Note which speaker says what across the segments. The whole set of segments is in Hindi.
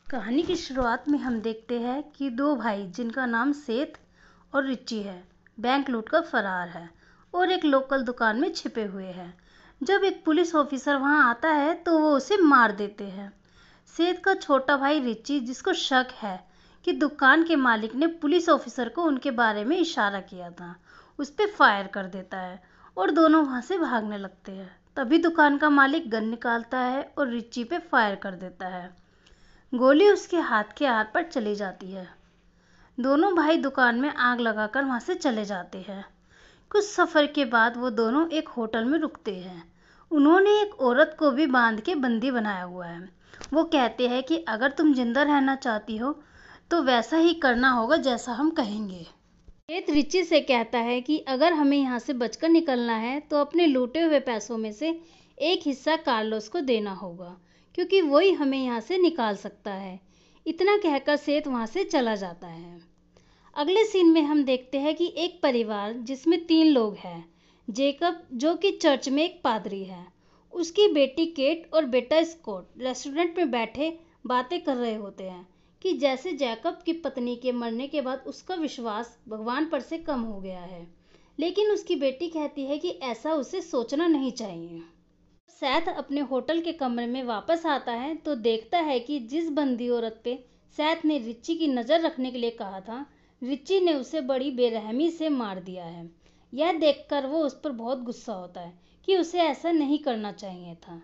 Speaker 1: कहानी की शुरुआत में हम देखते हैं कि दो भाई जिनका नाम सेठ और रिची है बैंक लूटकर फरार है और एक लोकल दुकान में छिपे हुए हैं। जब एक पुलिस ऑफिसर वहां आता है तो वो उसे मार देते हैं। सेठ का छोटा भाई रिची, जिसको शक है कि दुकान के मालिक ने पुलिस ऑफिसर को उनके बारे में इशारा किया था, उस पर फायर कर देता है और दोनों वहां से भागने लगते हैं। तभी दुकान का मालिक गन निकालता है और रिची पे फायर कर देता है। गोली उसके हाथ के आर पर चली जाती है। दोनों भाई दुकान में आग लगाकर वहां से चले जाते हैं। कुछ सफर के बाद वो दोनों एक होटल में रुकते हैं। उन्होंने एक औरत को भी बांध के बंदी बनाया हुआ है। वो कहते हैं कि अगर तुम जिंदा रहना चाहती हो तो वैसा ही करना होगा जैसा हम कहेंगे। सेठ रिची से कहता है कि अगर हमें यहाँ से बचकर निकलना है तो अपने लूटे हुए पैसों में से एक हिस्सा कार्लोस को देना होगा, क्योंकि वही हमें यहाँ से निकाल सकता है। इतना कहकर सेठ वहाँ से चला जाता है। अगले सीन में हम देखते हैं कि एक परिवार जिसमें 3 लोग हैं। जेकब, जो कि चर्च में एक पादरी है, उसकी बेटी केट और बेटा स्कॉट रेस्टोरेंट में बैठे बातें कर रहे होते हैं कि जैसे जैकब की पत्नी के मरने के बाद उसका विश्वास भगवान पर से कम हो गया है। लेकिन उसकी बेटी कहती है कि ऐसा उसे सोचना नहीं चाहिए। सैथ अपने होटल के कमरे में वापस आता है तो देखता है कि जिस बंदी औरत पे सैथ ने रिची की नज़र रखने के लिए कहा था, रिची ने उसे बड़ी बेरहमी से मार दिया है। यह देखकर वो उस पर बहुत गुस्सा होता है कि उसे ऐसा नहीं करना चाहिए था।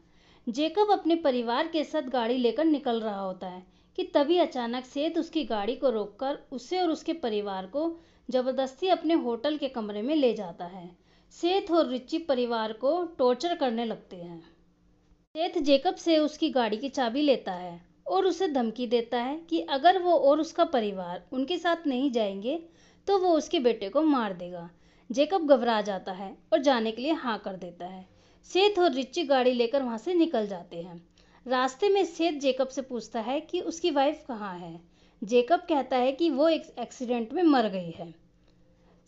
Speaker 1: जेकब अपने परिवार के साथ गाड़ी लेकर निकल रहा होता है कि तभी अचानक सेठ उसकी गाड़ी को रोककर उसे और उसके परिवार को जबरदस्ती अपने होटल के कमरे में ले जाता है। सेठ और रिची परिवार को टॉर्चर करने लगते हैं। सेठ जेकब से उसकी गाड़ी की चाबी लेता है और उसे धमकी देता है कि अगर वो और उसका परिवार उनके साथ नहीं जाएंगे तो वो उसके बेटे को मार देगा। जेकब घबरा जाता है और जाने के लिए हाँ कर देता है। सेठ और रिची गाड़ी लेकर वहां से निकल जाते हैं। रास्ते में सेठ जेकब से पूछता है कि उसकी वाइफ कहाँ है। जेकब कहता है कि वो एक एक्सीडेंट में मर गई है।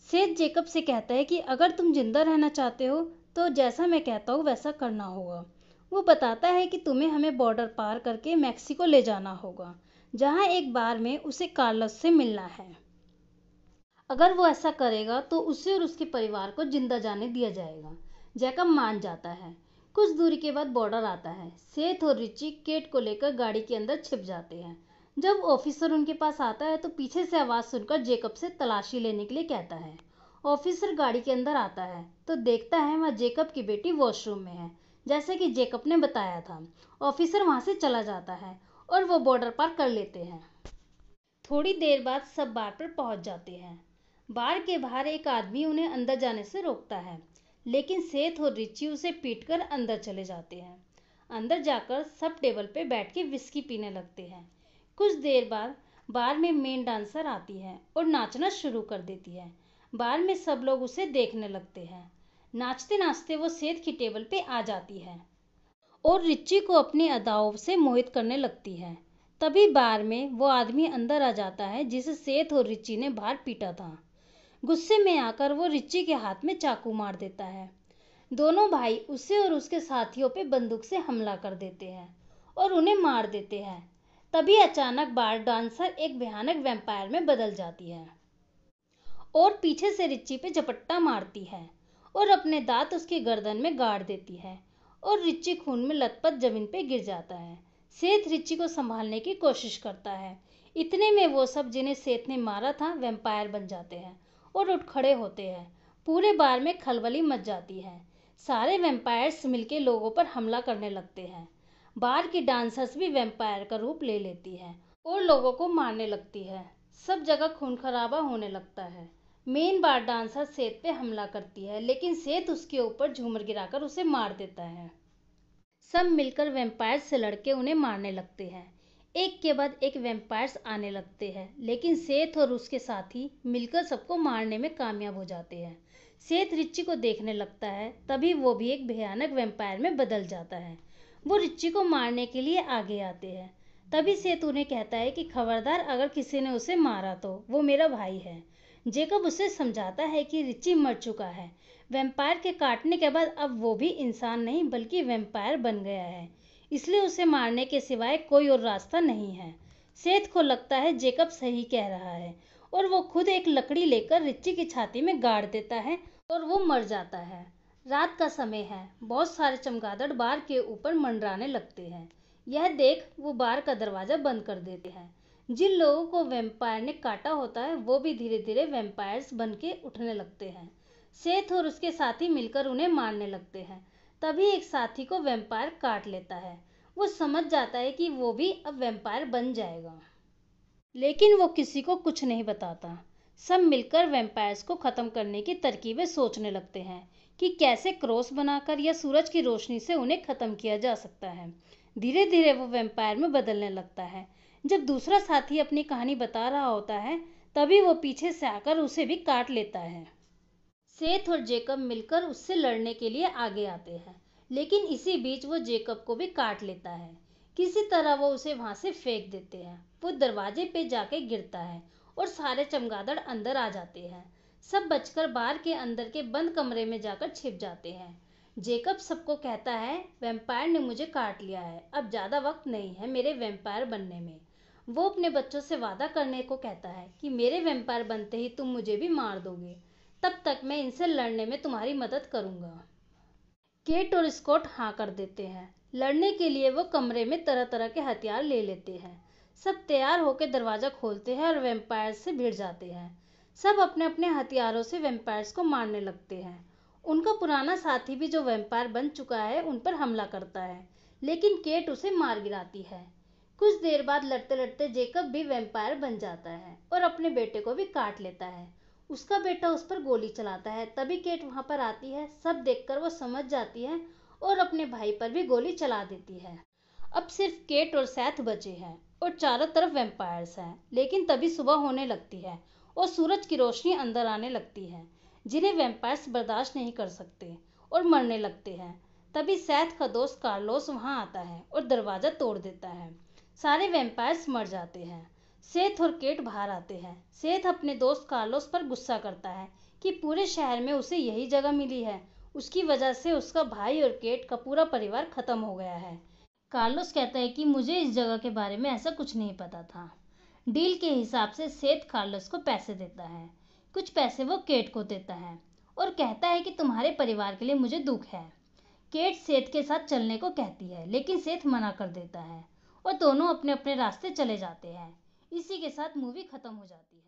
Speaker 1: सेठ जेकब से कहता है कि अगर तुम जिंदा रहना चाहते हो तो जैसा मैं कहता हूँ वैसा करना होगा। वो बताता है कि तुम्हें हमें बॉर्डर पार करके मैक्सिको ले जाना होगा, जहाँ एक बार में उसे कार्लोस से मिलना है। अगर वो ऐसा करेगा तो उसे और उसके परिवार को जिंदा जाने दिया जाएगा। जैकब मान जाता है। कुछ दूरी के बाद बॉर्डर आता है। सेठ और रिची केट को लेकर गाड़ी के अंदर छिप जाते हैं। जब ऑफिसर उनके पास आता है तो पीछे से आवाज़ सुनकर जेकब से तलाशी लेने के लिए कहता है। ऑफिसर गाड़ी के अंदर आता है तो देखता है वहाँ जेकब की बेटी वॉशरूम में है, जैसे कि जेकब ने बताया था। ऑफिसर वहाँ से चला जाता है और वो बॉर्डर पार कर लेते हैं। थोड़ी देर बाद सब बार पर पहुंच जाते हैं। बार के बाहर एक आदमी उन्हें अंदर जाने से रोकता है, लेकिन सेठ और रिची उसे पीटकर अंदर चले जाते हैं। अंदर जाकर सब टेबल पे बैठ के विस्की पीने लगते हैं। कुछ देर बाद बार में मेन डांसर आती है और नाचना शुरू कर देती है। बार में सब लोग उसे देखने लगते हैं। नाचते नाचते वो सेठ की टेबल पे आ जाती है और रिची को अपनी अदाओं से मोहित करने लगती है। तभी बार में वो आदमी अंदर आ जाता है जिसे सेठ और रिची ने बाहर पीटा था। गुस्से में आकर वो रिची के हाथ में चाकू मार देता है। दोनों भाई उसे और उसके साथियों पे बंदूक से हमला कर देते हैं और उन्हें मार देते हैं। तभी अचानक बार डांसर एक भयानक वैम्पायर में बदल जाती है और पीछे से रिची पे झपट्टा मारती है और अपने दांत उसकी गर्दन में गाड़ देती है और रिची खून में लथपथ जमीन पे गिर जाता है। सेठ रिची को संभालने की कोशिश करता है। इतने में वो सब जिन्हें सेठ ने मारा था वैम्पायर बन जाते हैं और उठ खड़े होते हैं। पूरे बार में खलबली मच जाती है। सारे वैम्पायर्स मिलके लोगों पर हमला करने लगते हैं। बार की डांसर्स भी वैम्पायर का रूप ले लेती है और लोगों को मारने लगती है। सब जगह खून खराबा होने लगता है। मेन बार डांसर सेठ पे हमला करती है, लेकिन सेठ उसके ऊपर झूमर गिराकर उसे मार देता है। सब मिलकर वैम्पायर्स से लड़के उन्हें मारने लगते हैं। एक के बाद एक वैम्पायर्स आने लगते हैं, लेकिन सेठ और उसके साथी मिलकर सबको मारने में कामयाब हो जाते हैं। सेठ रिची को देखने लगता है, तभी वो भी एक भयानक वैम्पायर में बदल जाता है। वो रिची को मारने के लिए आगे आते हैं। तभी सेठ उन्हें कहता है कि खबरदार, अगर किसी ने उसे मारा तो वो मेरा भाई है। जेकब उसे समझाता है कि रिची मर चुका है। वैम्पायर के काटने के बाद अब वो भी इंसान नहीं बल्कि वैम्पायर बन गया है, इसलिए उसे मारने के सिवाय कोई और रास्ता नहीं है। सेठ को लगता है जेकब सही कह रहा है और वो खुद एक लकड़ी लेकर रिच्ची की छाती में गाड़ देता है और वो मर जाता है। रात का समय है। बहुत सारे चमगादड़ बार के ऊपर मंडराने लगते हैं। यह देख वो बार का दरवाजा बंद कर देते हैं। जिन लोगों को वैम्पायर ने काटा होता है वो भी धीरे धीरे वैम्पायर्स बन के उठने लगते हैं। सेठ और उसके साथी मिलकर उन्हें मारने लगते हैं। तभी एक साथी को वैम्पायर काट लेता है। वो समझ जाता है कि वो भी अब वैम्पायर बन जाएगा, लेकिन वो किसी को कुछ नहीं बताता। सब मिलकर वैम्पायर्स को खत्म करने की तरकीबें सोचने लगते हैं कि कैसे क्रॉस बनाकर या सूरज की रोशनी से उन्हें खत्म किया जा सकता है। धीरे धीरे वो वैम्पायर में बदलने लगता है। जब दूसरा साथी अपनी कहानी बता रहा होता है तभी वो पीछे से आकर उसे भी काट लेता है। सेथ और जेकब मिलकर उससे लड़ने के लिए आगे आते हैं, लेकिन इसी बीच वो जेकब को भी काट लेता है। किसी तरह वो उसे वहां से फेंक देते हैं। वो दरवाजे पे जाके गिरता है और सारे चमगादड़ अंदर आ जाते हैं। सब बचकर बार के अंदर के बंद कमरे में जाकर छिप जाते हैं। जेकब सबको कहता है, वैम्पायर ने मुझे काट लिया है, अब ज्यादा वक्त नहीं है मेरे वैम्पायर बनने में। वो अपने बच्चों से वादा करने को कहता है कि मेरे वैम्पायर बनते ही तुम मुझे भी मार दोगे, तब तक मैं इनसे लड़ने में तुम्हारी मदद करूंगा। केट और स्कॉट हाँ कर देते हैं। लड़ने के लिए वो कमरे में तरह तरह के हथियार ले लेते हैं। सब तैयार होकर दरवाजा खोलते हैं और वैम्पायर्स से भिड़ जाते हैं। सब अपने अपने हथियारों से वैम्पायर्स को मारने लगते हैं। उनका पुराना साथी भी जो वैम्पायर बन चुका है उन पर हमला करता है, लेकिन केट उसे मार गिराती है। कुछ देर बाद लड़ते लड़ते जेकब भी वैम्पायर बन जाता है और अपने बेटे को भी काट लेता है। उसका बेटा उस पर गोली चलाता है। तभी केट वहां पर आती है। सब देखकर वो समझ जाती है और अपने भाई पर भी गोली चला देती है। अब सिर्फ केट और सैथ बचे हैं और चारों तरफ वैम्पायर्स हैं। लेकिन तभी सुबह होने लगती है और सूरज की रोशनी अंदर आने लगती है, जिन्हें वैम्पायर्स बर्दाश्त नहीं कर सकते और मरने लगते हैं। तभी सैथ का दोस्त कार्लोस वहां आता है और दरवाजा तोड़ देता है। सारे वैम्पायर्स मर जाते हैं। सेथ और केट बाहर आते हैं। सेथ अपने दोस्त कार्लोस पर गुस्सा करता है कि पूरे शहर में उसे यही जगह मिली है। उसकी वजह से उसका भाई और केट का पूरा परिवार खत्म हो गया है। कार्लोस कहता है कि मुझे इस जगह के बारे में ऐसा कुछ नहीं पता था। डील के हिसाब से सेथ कार्लोस को पैसे देता है। कुछ पैसे वो केट को देता है और कहता है कि तुम्हारे परिवार के लिए मुझे दुख है। केट सेथ के साथ चलने को कहती है, लेकिन सेथ मना कर देता है और दोनों अपने अपने रास्ते चले जाते हैं। इसी के साथ मूवी खत्म हो जाती है।